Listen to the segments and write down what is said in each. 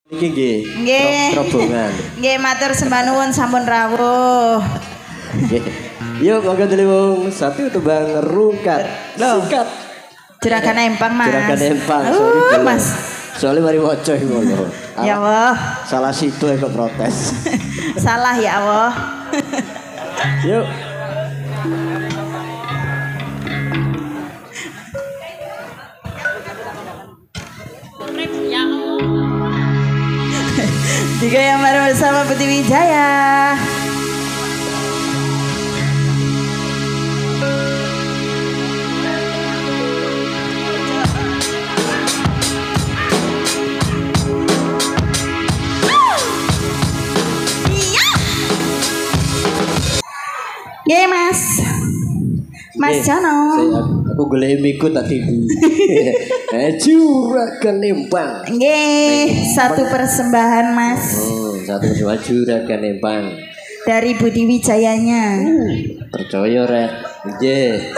Iki nggih. Nggih. Robongan. Nggih matur sembah nuwun sampun rawuh. Nggih. Yuk monggo delewung satu tembang rungkat. Sikat. Juragan Empang, Mas. Juragan Empang. Mas. Soalnya mari waca iki ngono. Ya Allah. Salah situ kok protes. Salah ya Allah. Yuk. Tiga yang baru bersama Putih Wijaya. Ye Mas. Mas Jono. Aku golek miku tadi. Juragan Empang. Nggih, satu persembahan Mas. Satu persembahan Juragan Empang. Dari Budi Wijayanya. Percaya rek. Nggih.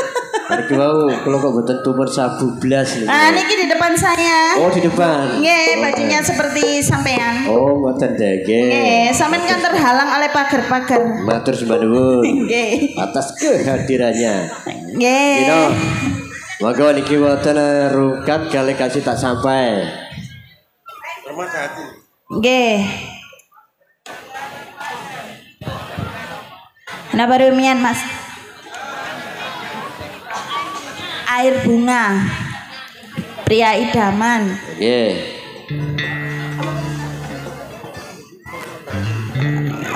Mari wau kalau kok mboten tumur sabu blas niku. Ah niki di depan saya. Oh, di depan. Nggih, bajunya seperti sampean. Oh, mboten nggih. Nggih, sampean kan terhalang oleh pagar-pagar. Matur sembah nuwun. Nggih. Atas kehadirannya. Nggih. Dino. Monggo niki wonten rungkat kali kasih tak sampai. Rumah hati. Nggih. Napa rumian Mas? Air bunga. Pria idaman. Nggih.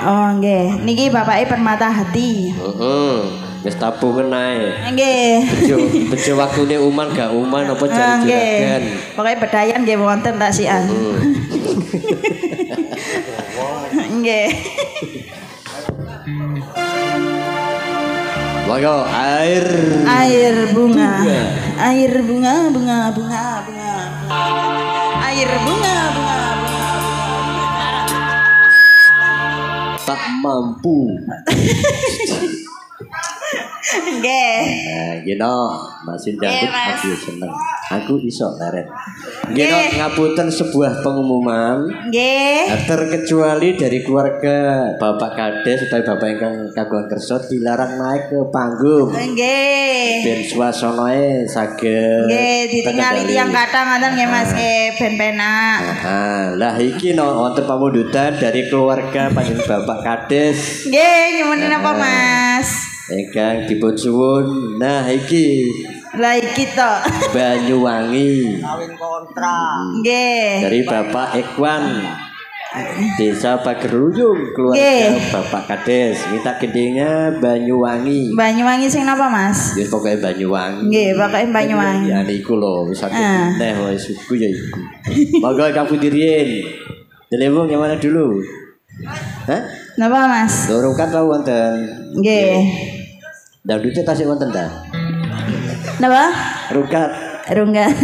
Oh nggih, niki bapake Permata Hati. Heeh. Wis tabungan ae. Nggih. Bejo waktune uman gak uman apa jare juragan. Pokoke bedayan nggih wonten tak sian. Nggih. Monggo air Bunga. Air bunga. Air bunga. Tak mampu. Nggih. Nah, gino masih dangdut aku seneng. Aku iso leren. Gino ngapunten sebuah pengumuman. Nggih. Terkecuali dari keluarga Bapak Kades atau Bapak ingkang kagungan kersa dilarang naik ke panggung. Nggih. Ben swasanae saged. Nggih, ditingali tiyang kathah ngoten nggih Mas nggih ben penak. Lah iki wonten pamundutan dari keluarga panjenengan Bapak Kades. Nggih, nyuwun apa Mas? Ingkang dipun suwun. Nah iki lah iki to. Banyuwangi. Kawin kontrak. Nggih. Dari Bapak Ekwan. Desa Pageruyung keluarga Bapak Kades. Minta gedenya Banyuwangi. Banyuwangi sing napa Mas? Ya pokoknya Banyuwangi. Nggih, pokoke Banyuwangi. Ya niku lho wis aku neh wis suku ya iku. Monggo kamu diriin. Delewung yang mana dulu? Hah? Napa Mas? Dorongkan tau wonten. Nggih. Dangdutnya tasik wonten ta? Napa? Rungkat. Rungkat.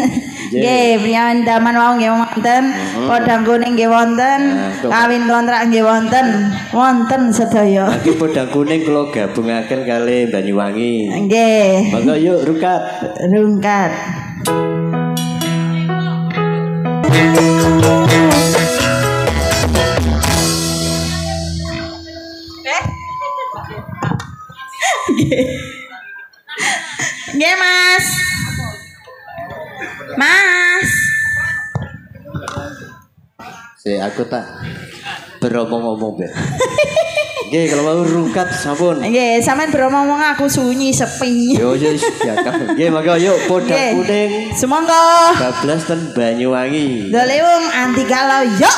Nggih, priyawan daman wau nggih wonten, podang kuning nggih wonten, kawin kontrak nggih wonten. Wonten sedaya. Iki podang kuning kula gabungaken kali Banyuwangi. Nggih. Monggo yuk rungkat. Rungkat. Nggih Mas. Mas. Aku tak beromong-omong be. Nggih kalau mau rungkat sampun. Nggih, sampean beromong-omong aku sunyi sepi. Yo ya nggih monggo yuk podang kuning. Semonggo. Bablas ten Banyuwangi. Delewung anti galau yuk.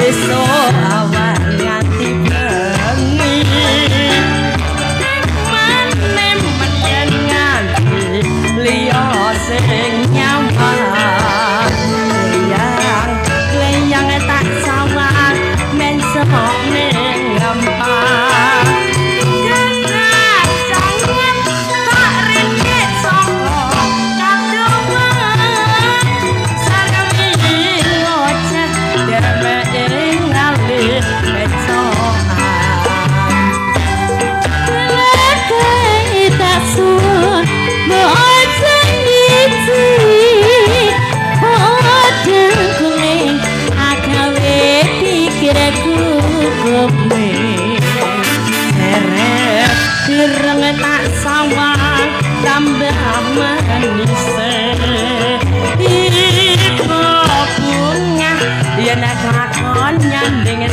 besok awan nganti bengi nemen yen nganti liya sing nyamar leyang tak sawang men sok ning ngempar gerak jangan tak ringkik soko kadungan sarami ngoceh deme ngalih mecoan lekai tak sun bocan itu bocan kuning agawe pikirku kuning seret direng tak sawang tambah manis iku bunga yen kakon nyanding